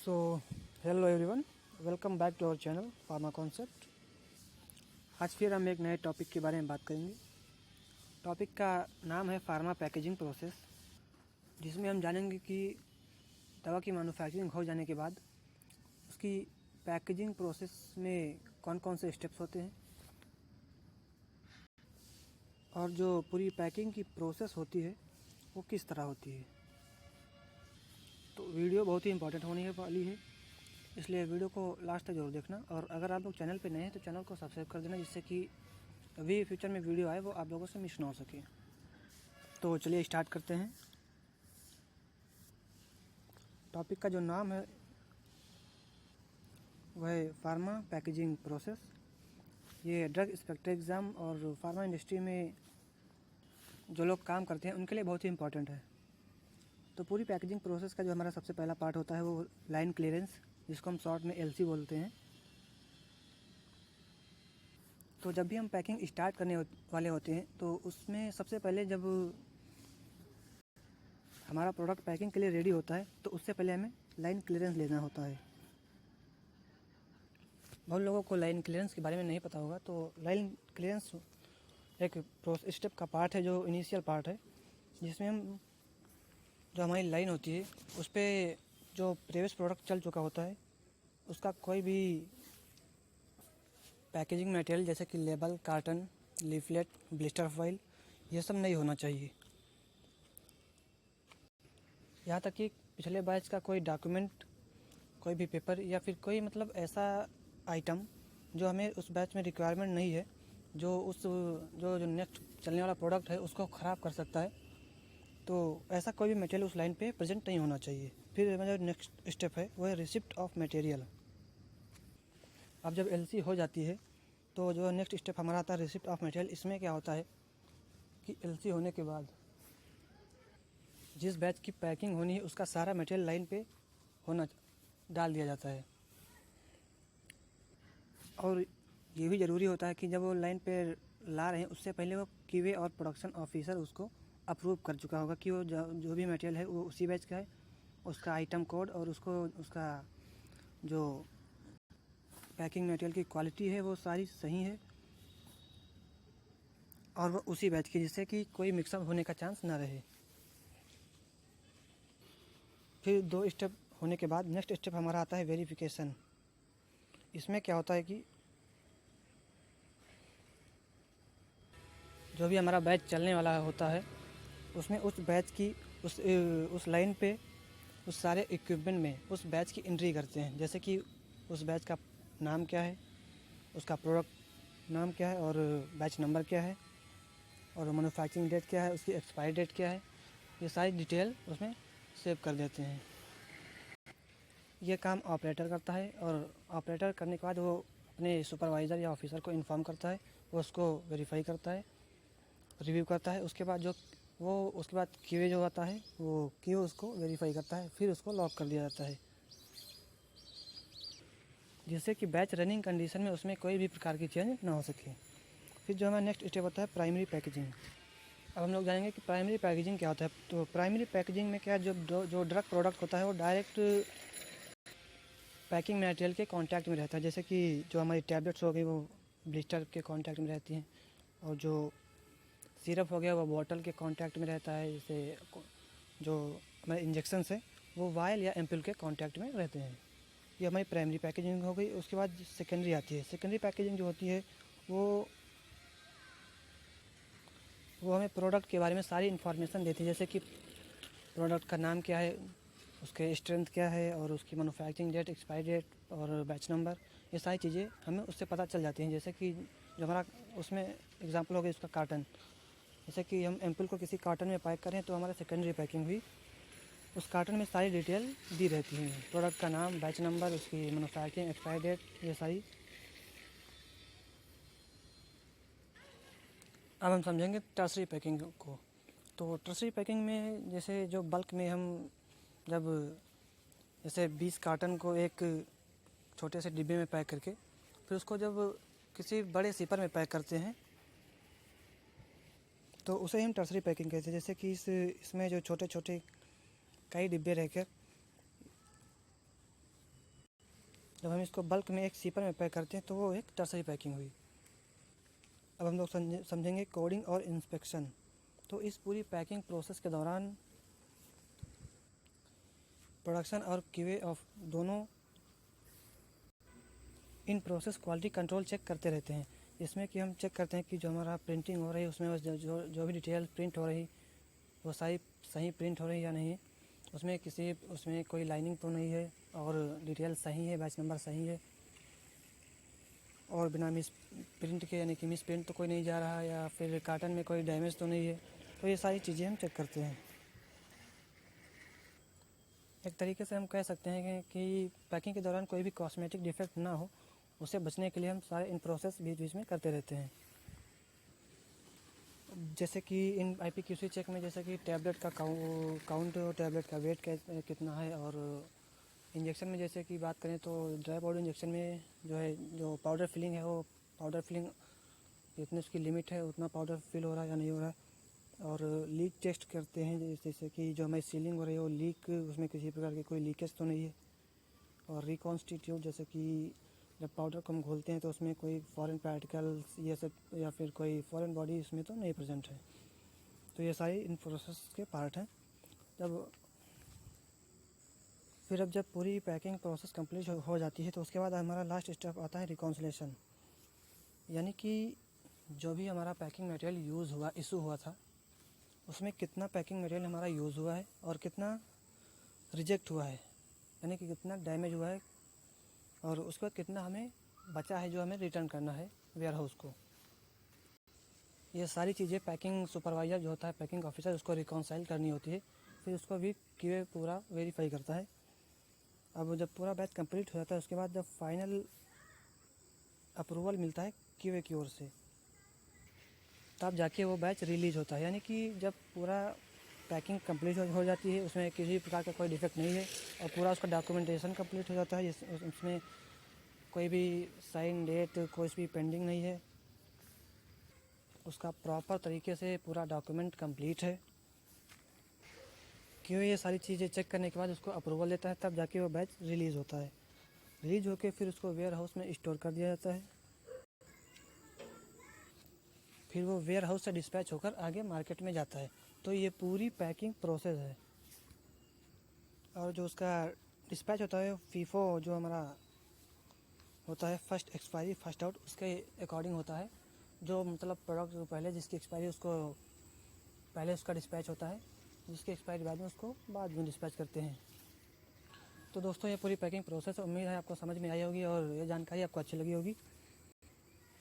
So hello everyone, welcome back to our channel pharma concept. आज फिर हम एक नए टॉपिक के बारे में बात करेंगे। टॉपिक का नाम है फार्मा पैकेजिंग प्रोसेस, जिसमें हम जानेंगे कि दवा की मैन्युफैक्चरिंग हो जाने के बाद उसकी पैकेजिंग प्रोसेस में कौन कौन से स्टेप्स होते हैं और जो पूरी पैकिंग की प्रोसेस होती है वो किस तरह होती है। तो वीडियो बहुत ही इंपॉर्टेंट होने वाली है, इसलिए वीडियो को लास्ट तक जरूर देखना। और अगर आप लोग चैनल पे नए हैं तो चैनल को सब्सक्राइब कर देना, जिससे कि अभी फ्यूचर में वीडियो आए वो आप लोगों से मिस ना हो सके। तो चलिए स्टार्ट करते हैं। टॉपिक का जो नाम है वह है फार्मा पैकेजिंग प्रोसेस। ये ड्रग इंस्पेक्टर एग्ज़ाम और फार्मा इंडस्ट्री में जो लोग काम करते हैं उनके लिए बहुत ही इंपॉर्टेंट है। तो पूरी पैकेजिंग प्रोसेस का जो हमारा सबसे पहला पार्ट होता है वो लाइन क्लियरेंस, जिसको हम शॉर्ट में एलसी बोलते हैं। तो जब भी हम पैकिंग स्टार्ट करने वाले होते हैं तो उसमें सबसे पहले जब हमारा प्रोडक्ट पैकिंग के लिए रेडी होता है तो उससे पहले हमें लाइन क्लियरेंस लेना होता है। बहुत लोगों को लाइन क्लियरेंस के बारे में नहीं पता होगा। तो लाइन क्लियरेंस एक स्टेप का पार्ट है, जो इनिशियल पार्ट है, जिसमें हम जो हमारी लाइन होती है उस पर जो प्रीवियस प्रोडक्ट चल चुका होता है उसका कोई भी पैकेजिंग मटेरियल जैसे कि label, carton, leaflet, blister foil, ये सब नहीं होना चाहिए। यहाँ तक कि पिछले बैच का कोई डॉक्यूमेंट, कोई भी पेपर या फिर कोई ऐसा आइटम जो हमें उस बैच में रिक्वायरमेंट नहीं है, जो जो नेक्स्ट चलने वाला प्रोडक्ट है उसको ख़राब कर सकता है, तो ऐसा कोई भी मटेरियल उस लाइन पे प्रेजेंट नहीं होना चाहिए। फिर जो नेक्स्ट स्टेप है वो है रिसिप्ट ऑफ मटेरियल। अब जब एलसी हो जाती है तो जो नेक्स्ट स्टेप हमारा आता है रिसिप्ट ऑफ मटेरियल। इसमें क्या होता है कि एलसी होने के बाद जिस बैच की पैकिंग होनी है उसका सारा मटेरियल लाइन पे डाल दिया जाता है। और ये भी ज़रूरी होता है कि जब वो लाइन पे ला रहे हैं उससे पहले वो क्यूए और प्रोडक्शन ऑफिसर उसको अप्रूव कर चुका होगा कि वो जो भी मटेरियल है वो उसी बैच का है, उसका आइटम कोड और उसका जो पैकिंग मटेरियल की क्वालिटी है वो सारी सही है और वो उसी बैच की, जिससे कि कोई मिक्सअप होने का चांस ना रहे। फिर 2 स्टेप होने के बाद नेक्स्ट स्टेप हमारा आता है वेरिफिकेशन। इसमें क्या होता है कि जो भी हमारा बैच चलने वाला होता है उसमें उस बैच की उस लाइन पे उस सारे इक्विपमेंट में उस बैच की एंट्री करते हैं, जैसे कि उस बैच का नाम क्या है, उसका प्रोडक्ट नाम क्या है और बैच नंबर क्या है और मैन्युफैक्चरिंग डेट क्या है, उसकी एक्सपायरी डेट क्या है, ये सारी डिटेल उसमें सेव कर देते हैं। ये काम ऑपरेटर करता है और ऑपरेटर करने के बाद वो अपने सुपरवाइज़र या ऑफिसर को इन्फॉर्म करता है, वो उसको वेरीफाई करता है, रिव्यू करता है। उसके बाद क्यूए जो आता है वो क्यू उसको वेरीफाई करता है, फिर उसको लॉक कर दिया जाता है, जिससे कि बैच रनिंग कंडीशन में उसमें कोई भी प्रकार की चेंज ना हो सके। फिर जो हमारा नेक्स्ट स्टेप होता है प्राइमरी पैकेजिंग। अब हम लोग जानेंगे कि प्राइमरी पैकेजिंग क्या होता है। तो प्राइमरी पैकेजिंग में क्या, जो ड्रग प्रोडक्ट होता है वो डायरेक्ट पैकिंग मटेरियल के कांटेक्ट में रहता है, जैसे कि जो हमारी टैबलेट्स हो गई वो ब्लिस्टर के कांटेक्ट में रहती हैं, और जो सिरप हो गया वो बॉटल के कांटेक्ट में रहता है, जैसे जो हमारे इंजेक्शन है वो वायल या एम्पुल के कांटेक्ट में रहते हैं। ये हमारी प्राइमरी पैकेजिंग हो गई। उसके बाद सेकेंडरी आती है। सेकेंडरी पैकेजिंग जो होती है वो हमें प्रोडक्ट के बारे में सारी इन्फॉर्मेशन देती है, जैसे कि प्रोडक्ट का नाम क्या है, उसके स्ट्रेंथ क्या है और उसकी मैन्युफैक्चरिंग डेट, एक्सपायरी डेट और बैच नंबर, ये सारी चीज़ें हमें उससे पता चल जाती हैं। जैसे कि जो हमारा उसमें एग्जांपल हो गया उसका कार्टन, जैसे कि हम एम्पुल को किसी कार्टन में पैक करें तो हमारा सेकेंडरी पैकिंग हुई, उस कार्टन में सारी डिटेल दी रहती है, प्रोडक्ट का नाम, बैच नंबर, उसकी मैन्युफैक्चरिंग, एक्सपायरी डेट, ये सारी। अब हम समझेंगे टर्सरी पैकिंग को। तो टर्सरी पैकिंग में जैसे जो बल्क में हम जब जैसे 20 कार्टन को एक छोटे से डिब्बे में पैक करके फिर उसको जब किसी बड़े सिपर में पैक करते हैं तो उसे हम टर्सरी पैकिंग कहते हैं। जैसे कि इसमें जो छोटे छोटे कई डिब्बे रहकर जब हम इसको बल्क में एक सीपर में पैक करते हैं तो वो एक टर्सरी पैकिंग हुई। अब हम लोग समझेंगे कोडिंग और इंस्पेक्शन। तो इस पूरी पैकिंग प्रोसेस के दौरान प्रोडक्शन और क्यूए ऑफ दोनों in process quality control check करते रहते हैं। इसमें कि हम चेक करते हैं कि जो हमारा प्रिंटिंग हो रही है उसमें जो भी डिटेल प्रिंट हो रही वो सही प्रिंट हो रही या नहीं, उसमें कोई लाइनिंग तो नहीं है और डिटेल सही है, बैच नंबर सही है और बिना मिस प्रिंट के यानी कि मिस प्रिंट तो कोई नहीं जा रहा या फिर कार्टन में कोई डैमेज तो नहीं है। तो ये सारी चीज़ें हम चेक करते हैं। एक तरीके से हम कह सकते हैं कि पैकिंग के दौरान कोई भी कॉस्मेटिक डिफेक्ट ना हो, उससे बचने के लिए हम सारे इन प्रोसेस बीच बीच में करते रहते हैं। जैसे कि इन IPQC चेक में जैसे कि टैबलेट का काउंट, टैबलेट का वेट कितना है, और इंजेक्शन में जैसे कि बात करें तो ड्राई पाउडर इंजेक्शन में जो पाउडर फिलिंग है वो पाउडर फिलिंग जितनी उसकी लिमिट है उतना पाउडर फिल हो रहा है या नहीं हो रहा है। और लीक टेस्ट करते हैं, जैसे कि जो हमारी सीलिंग हो रही है वो लीक, उसमें किसी प्रकार की कोई लीकेज तो नहीं है। और रिकॉन्स्टिट्यूट, जैसे कि जब पाउडर को हम घोलते हैं तो उसमें कोई फॉरेन पार्टिकल्स ये सब या फिर कोई फॉरेन बॉडी इसमें तो नहीं प्रेजेंट है। तो ये सारी इन प्रोसेस के पार्ट हैं। अब जब पूरी पैकिंग प्रोसेस कंप्लीट हो जाती है तो उसके बाद हमारा लास्ट स्टेप आता है रिकॉन्सिलेशन, यानी कि जो भी हमारा पैकिंग मटेरियल इशू हुआ था उसमें कितना पैकिंग मटेरियल हमारा यूज़ हुआ है और कितना रिजेक्ट हुआ है, यानी कि कितना डैमेज हुआ है, और उसके बाद कितना हमें बचा है जो हमें रिटर्न करना है वेयर हाउस को। ये सारी चीज़ें पैकिंग सुपरवाइज़र जो होता है, पैकिंग ऑफिसर, उसको रिकॉन्साइल करनी होती है। फिर उसको भी QA पूरा वेरीफाई करता है। अब जब पूरा बैच कंप्लीट हो जाता है उसके बाद जब फाइनल अप्रूवल मिलता है QA की ओर से, तब जाके वो बैच रिलीज़ होता है। यानी कि जब पूरा पैकिंग कंप्लीट हो जाती है, उसमें किसी प्रकार का कोई डिफेक्ट नहीं है और पूरा उसका डॉक्यूमेंटेशन कंप्लीट हो जाता है, उसमें कोई भी साइन डेट कोई भी पेंडिंग नहीं है, उसका प्रॉपर तरीके से पूरा डॉक्यूमेंट कंप्लीट है, क्यों ये सारी चीज़ें चेक करने के बाद उसको अप्रूवल देता है, तब जाके वो बैच रिलीज़ होता है। रिलीज होकर फिर उसको वेयर हाउस में स्टोर कर दिया जाता है। फिर वो वेयर हाउस से डिस्पैच होकर आगे मार्केट में जाता है। तो ये पूरी पैकिंग प्रोसेस है। और जो उसका डिस्पैच होता है, फीफो जो हमारा होता है, फर्स्ट एक्सपायरी फर्स्ट आउट, उसके अकॉर्डिंग होता है। जो मतलब प्रोडक्ट जो पहले जिसकी एक्सपायरी उसको पहले उसका डिस्पैच होता है, जिसकी एक्सपायरी बाद में उसको बाद में डिस्पैच करते हैं। तो दोस्तों ये पूरी पैकिंग प्रोसेस उम्मीद है आपको समझ में आई होगी और ये जानकारी आपको अच्छी लगी होगी।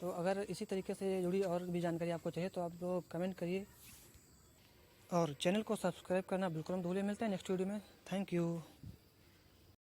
तो अगर इसी तरीके से जुड़ी और भी जानकारी आपको चाहिए तो आप लोग कमेंट करिए और चैनल को सब्सक्राइब करना बिल्कुल मत भूलिए। मिलते हैं नेक्स्ट वीडियो में। Thank you.